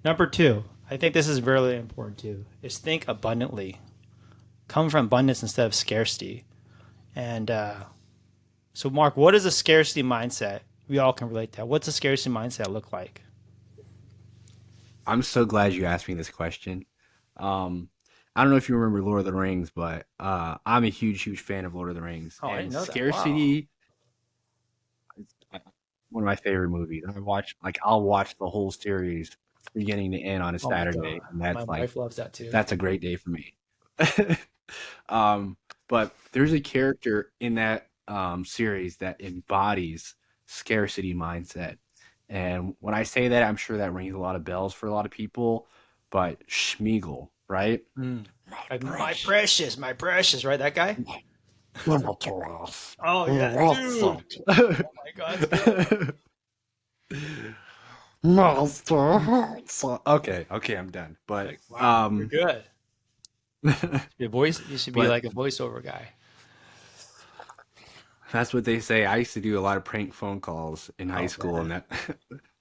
Number two, I think this is really important too, is think abundantly. Come from abundance instead of scarcity. And so, Mark, what is a scarcity mindset? We all can relate to that. What's a scarcity mindset look like? I'm so glad you asked me this question. Um, I don't know if you remember Lord of the Rings, but I'm a huge fan of Lord of the Rings. Oh, I And didn't know that. Wow. scarcity, uh, one of my favorite movies. I'll watch the whole series beginning to end on a Oh my God. Saturday, and My wife loves that too. that's a great day for me. um, but there's a character in that series that embodies scarcity mindset. And when I say that, I'm sure that rings a lot of bells for a lot of people. But Schmiegel, right? Mm. My Like, precious, my precious, right? That guy? my precious, Oh yeah, dude. Oh my God, it's good. Master. Okay, I'm done. Like, wow, you're good. Your voice, you should be But like a voiceover guy. that's what they say. I used to do a lot of prank phone calls in high Oh school, man. and that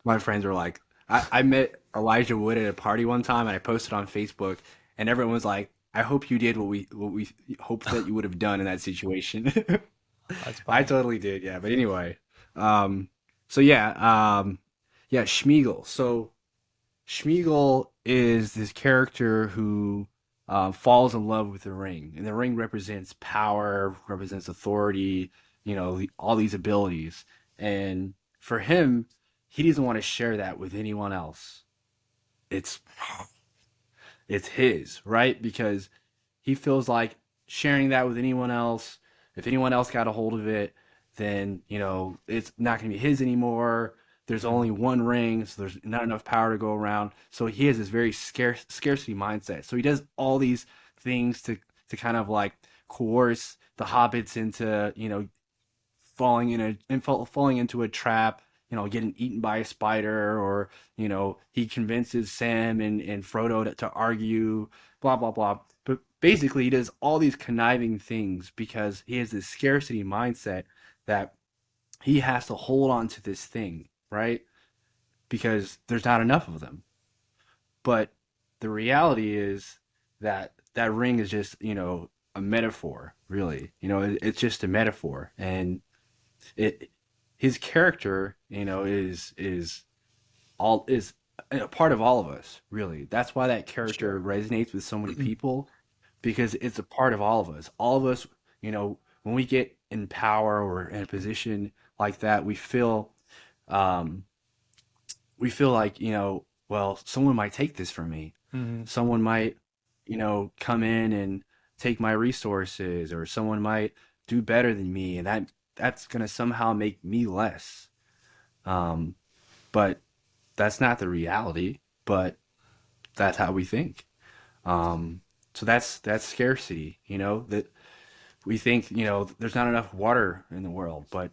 my friends were like, I met Elijah Wood at a party one time, and I posted on Facebook, and everyone was like, "I hope you did what we hoped that you would have done in that situation." That's I funny. totally did, yeah. But anyway, um, so yeah, yeah, Schmiegel. So Schmiegel is this character who falls in love with the ring, and the ring represents power, represents authority, all these abilities. And for him, he doesn't want to share that with anyone else. It's it's his, right? Because he feels like sharing that with anyone else, if anyone else got a hold of it, then, it's not going to be his anymore. There's Mm. only one ring, so there's not enough power to go around. So he has this very scarcity mindset. So he does all these things to kind of like coerce the hobbits into, falling into a trap, getting eaten by a spider, or he convinces Sam and Frodo to argue, blah blah blah. But basically, he does all these conniving things because he has this scarcity mindset that he has to hold on to this thing, right? Because there's not enough of them. But the reality is that that ring is just, a metaphor, really. It's just a metaphor, and it his character, is a part of all of us, really. That's why that character Sure. resonates with so many people, because it's a part of all of us. All of us, when we get in power or in a position like that, um, we feel like, well, someone might take this from me. Hmm. Someone might, come in and take my resources, or someone might do better than me, and that's gonna somehow make me less. Um, but that's not the reality. But that's how we think. Um, so that's scarcity. That we think, there's not enough water in the world, but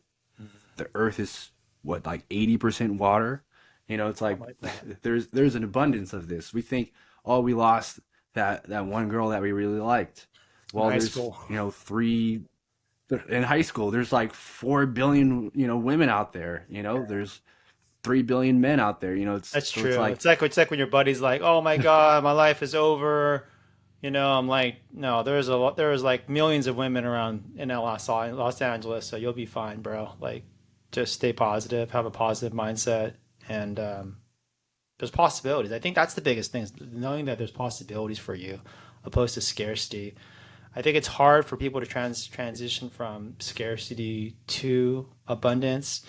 the Earth is what, like 80% water. It's like Something like that. there's an abundance of this. We think, oh, we lost that one girl that we really liked. In Well, high there's, school. three in high school. There's like 4 billion, women out there. There's 3 billion men out there. It's That's so it's true. like, It's like when your buddy's like, "Oh my God, my life is over." I'm like, no, there's like millions of women around in Los Angeles, so you'll be fine, bro. Like, just stay positive, have a positive mindset, and there's possibilities. I think that's the biggest thing, is knowing that there's possibilities for you, opposed to scarcity. I think it's hard for people to transition from scarcity to abundance,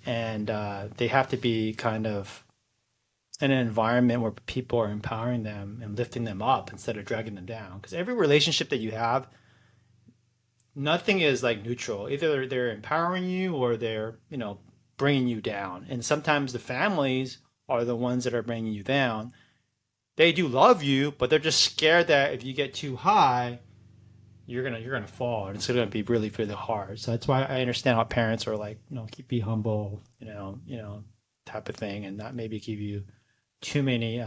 and they have to be kind of in an environment where people are empowering them and lifting them up instead of dragging them down. Because every relationship that you have, nothing is like neutral. Either they're empowering you or they're, bringing you down. And sometimes the families are the ones that are bringing you down. They do love you, but they're just scared that if you get too high, you're gonna fall, and it's gonna be really really hard. So that's why I understand how parents are like, keep be humble, type of thing, and not maybe give you too many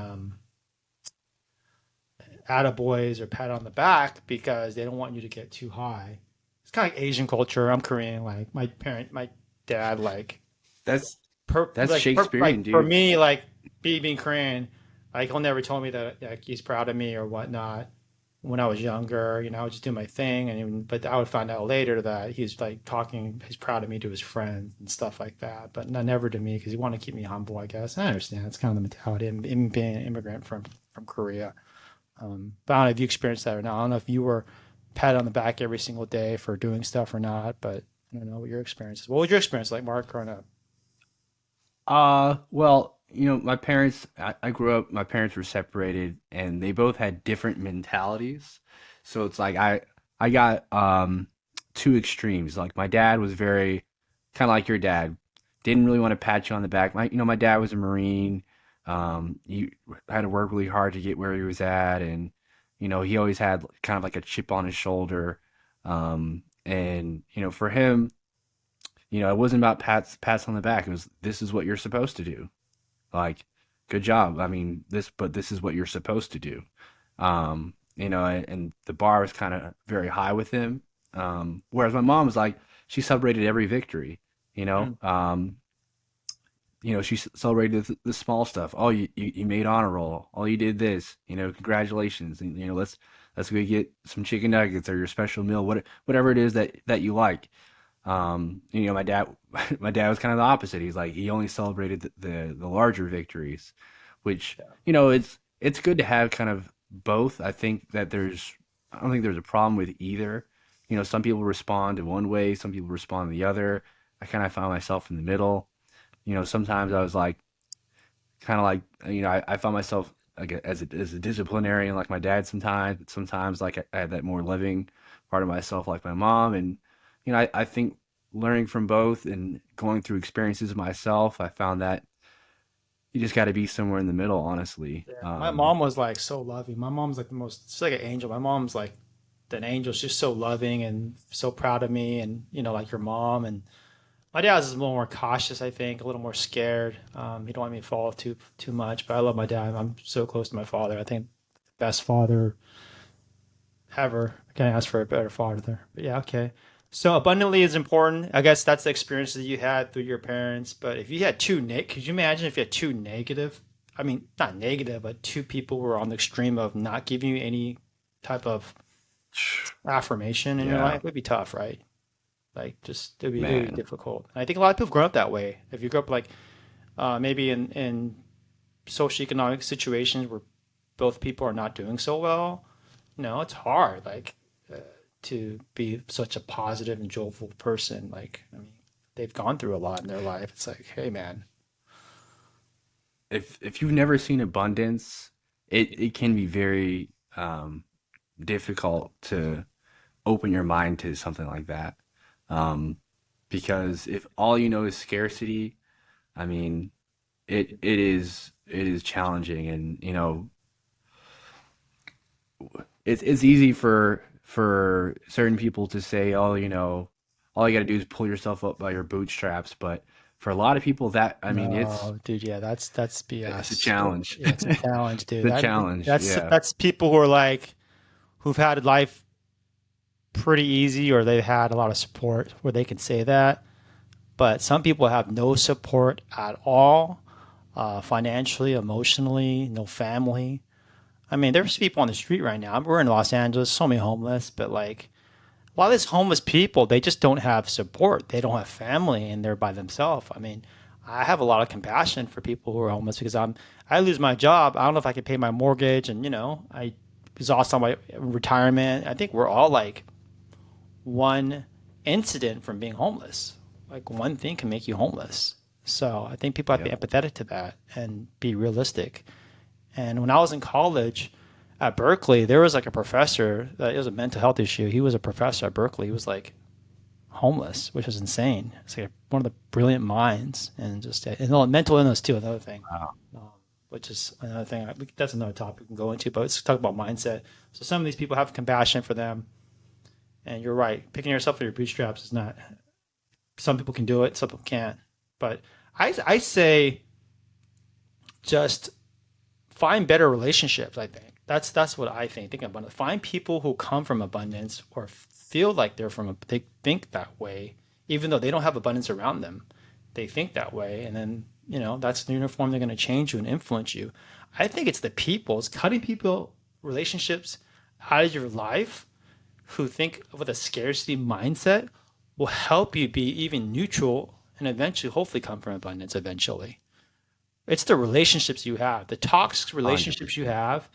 attaboys or pat on the back because they don't want you to get too high. It's kind of like Asian culture. I'm Korean. Like my dad, that's that's Shakespearean, for dude. me, like being Korean, Like he'll never tell me that like he's proud of me or whatnot. When I was younger, I would just do my thing, and but I would find out later that he's like talking, he's proud of me to his friends and stuff like that, but never to me because he wanted to keep me humble, I guess. And I understand it's kind of the mentality of being an immigrant from Korea. But I don't know if you experienced that or not. I don't know if you were patted on the back every single day for doing stuff or not, but I don't know what your experience is. What was your experience like, Mark, growing up? Well, my parents, I grew up, my parents were separated and they both had different mentalities. So it's like I got two extremes. Like my dad was very kind of like your dad. Didn't really want to pat you on the back. My dad was a Marine. He had to work really hard to get where he was at, and he always had kind of like a chip on his shoulder. And for him, it wasn't about pats on the back. It was, this is what you're supposed to do. Like, good job. I mean, but this is what you're supposed to do. And the bar was kind of very high with him. Whereas my mom was like, she celebrated every victory. You know, Mm. um, she celebrated the small stuff. Oh, you made honor roll. Oh, you did this. Congratulations. And let's go get some chicken nuggets or your special meal, whatever it is that you like. My dad, my dad was kind of the opposite. He's like, he only celebrated the larger victories, which, Yeah. it's good to have kind of both. I don't think there's a problem with either. Some people respond in one way, some people respond the other. I kind of found myself in the middle. Sometimes I was like, kind of like, I found myself like as a disciplinarian like my dad sometimes, but sometimes like I had that more loving part of myself like my mom. And I think learning from both and going through experiences myself, I found that you just got to be somewhere in the middle, honestly. Yeah. My mom was like so loving. My mom's like the most, she's like an angel. My mom's like an angel. She's so loving and so proud of me, and like your mom. And my dad was a little more cautious, I think, a little more scared. He don't want me to fall too much. But I love my dad. I'm so close to my father. I think the best father ever. I can't ask for a better father. But yeah, okay. So abundantly is important. I guess that's the experience that you had through your parents. But if you had could you imagine if you had two negative? I mean, not negative, but two people who were on the extreme of not giving you any type of affirmation in your Yeah, life? It'd be tough, right? Like, just it would be man. difficult. And I think a lot of people grow up that way. If you grow up like maybe in socioeconomic situations where both people are not doing so well, it's hard. Like to be such a positive and joyful person. Like, I mean, they've gone through a lot in their life. It's like, hey, man. If you've never seen abundance, it can be very difficult to open your mind to something like that. Um, because if all you know is scarcity, I mean, it is challenging, and it's easy for certain people to say, oh, all you got to do is pull yourself up by your bootstraps, but for a lot of people, that, I mean, No, dude, yeah, that's it's a BS. challenge. Yeah, it's a challenge, dude. The challenge, yeah. That's people who are like who've had life pretty easy, or they've had a lot of support where they can say that. But some people have no support at all, financially, emotionally, no family. I mean, there's people on the street right now. We're in Los Angeles, so many homeless, but like a lot of these homeless people, they just don't have support. They don't have family, and they're by themselves. I mean, I have a lot of compassion for people who are homeless because I lose my job. I don't know if I can pay my mortgage, and I exhaust on my retirement. I think we're all like one incident from being homeless. Like one thing can make you homeless. So I think people have to Yep. be empathetic to that and be realistic. And when I was in college at Berkeley, there was like a professor that it was a mental health issue. He was a professor at Berkeley. He was like homeless, which is insane. It's like one of the brilliant minds, and just and mental illness too. Another thing, Wow. um, which is another thing. That's another topic we can go into. But let's talk about mindset. So some of these people have compassion for them, and you're right. Picking yourself up your bootstraps is not. Some people can do it. Some people can't. But I say just find better relationships. I think that's what I think. Think about it. Find people who come from abundance or feel like they think that way, even though they don't have abundance around them. They think that way, and then that's the uniform. They're going to change you and influence you. I think it's the people. It's cutting people, relationships out of your life who think with a scarcity mindset will help you be even neutral and eventually, hopefully, come from abundance eventually. It's the relationships you have, the toxic relationships you 100%. have,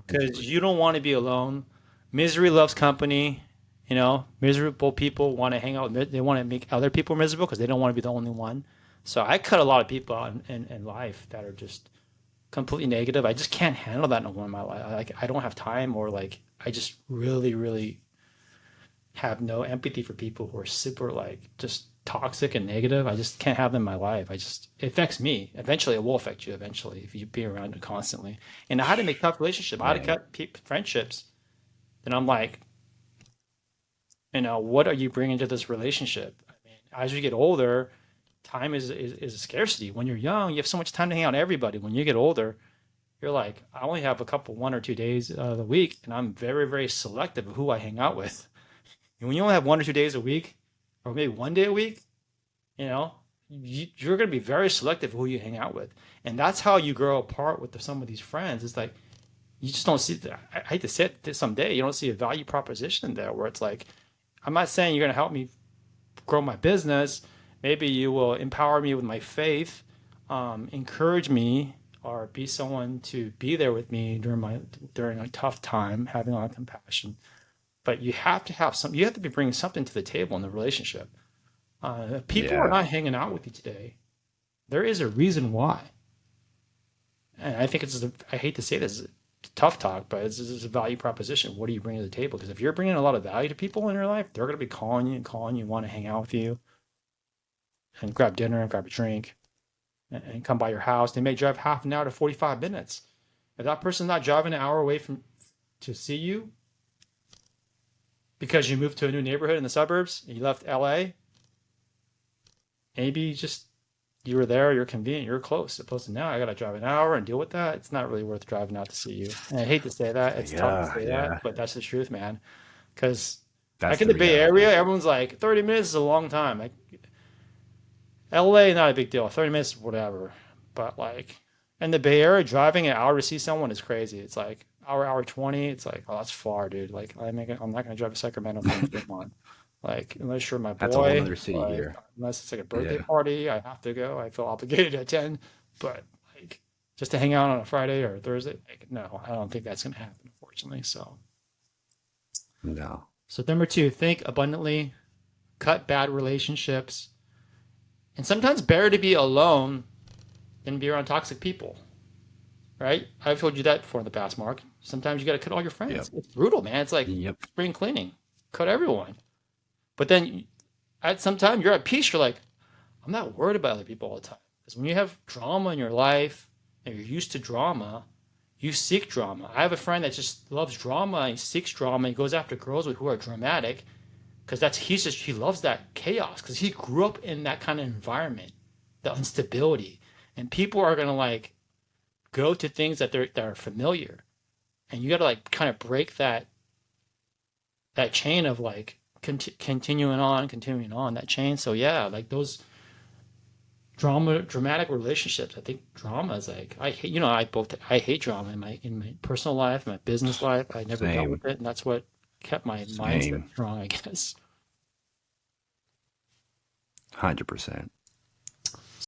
because 100%. you don't want to be alone. Misery loves company. Miserable people want to hang out with, they want to make other people miserable because they don't want to be the only one. So I cut a lot of people out in life that are just completely negative. I just can't handle that no more in my life. Like I don't have time, or like I just really, really have no empathy for people who are super like just toxic and negative. I just can't have them in my life. It affects me. Eventually, it will affect you eventually if you be around it constantly. And I had to make tough relationships. I had to Man. cut friendships. Then I'm like, what are you bringing to this relationship? I mean, as you get older, time is a scarcity. When you're young, you have so much time to hang out with everybody. When you get older, you're like, I only have a couple, 1 or 2 days of the week, and I'm very, very selective of who I hang out with. And when you only have 1 or 2 days a week, or maybe one day a week, you know, you're going to be very selective of who you hang out with. And that's how you grow apart with some of these friends. It's like, you just don't see, I hate to say it someday, you don't see a value proposition there where it's like, I'm not saying you're going to help me grow my business. Maybe you will empower me with my faith, encourage me, or be someone to be there with me during a tough time, having a lot of compassion. But you have to have some. You have to be bringing something to the table in the relationship. If people are Yeah. not hanging out with you today, there is a reason why. And I think I hate to say this, it's tough talk, but it's a value proposition. What do you bring to the table? Because if you're bringing a lot of value to people in your life, they're going to be calling you, want to hang out with you, and grab dinner and grab a drink, and come by your house. They may drive half an hour to 45 minutes. If that person's not driving an hour away from to see you because you moved to a new neighborhood in the suburbs and you left LA, maybe just you were there, you're convenient, you're close. Opposed to now, I got to drive an hour and deal with that. It's not really worth driving out to see you. And I hate to say that. It's tough to Yeah. say that, Yeah. but that's the truth, man. Because That's like in the the Bay reality. Area, everyone's like 30 minutes is a long time. Like LA, not a big deal. 30 minutes, whatever. But like in the Bay Area, driving an hour to see someone is crazy. It's like hour 20. It's like, oh, that's far, dude. Like I'm not going to drive to Sacramento for one. Like unless you're my That's a whole boy, nother city like here. unless it's like a birthday Yeah. party, I have to go. I feel obligated to attend. But like just to hang out on a Friday or a Thursday, like no, I don't think that's going to happen, unfortunately. No. So number two, think abundantly, cut bad relationships, and sometimes better to be alone than be around toxic people. Right? I've told you that before in the past, Mark. Sometimes you got to cut all your Yep. friends. It's brutal, man. It's like Yep. spring cleaning. Cut everyone. But then at some time you're at peace. You're like, I'm not worried about other people all the time. Because when you have drama in your life and you're used to drama, you seek drama. I have a friend that just loves drama and he seeks drama. He goes after girls who are dramatic because he loves that chaos because he grew up in that kind of environment, the instability, and people are gonna like go to things that are familiar, and you got to like kind of break that chain of like continuing on that chain. So yeah, like those dramatic relationships. I think drama is like I hate. I hate drama in my personal life, my business life. I never dealt Same. with it, and that's what kept my mindset Same. strong, I guess. 100%.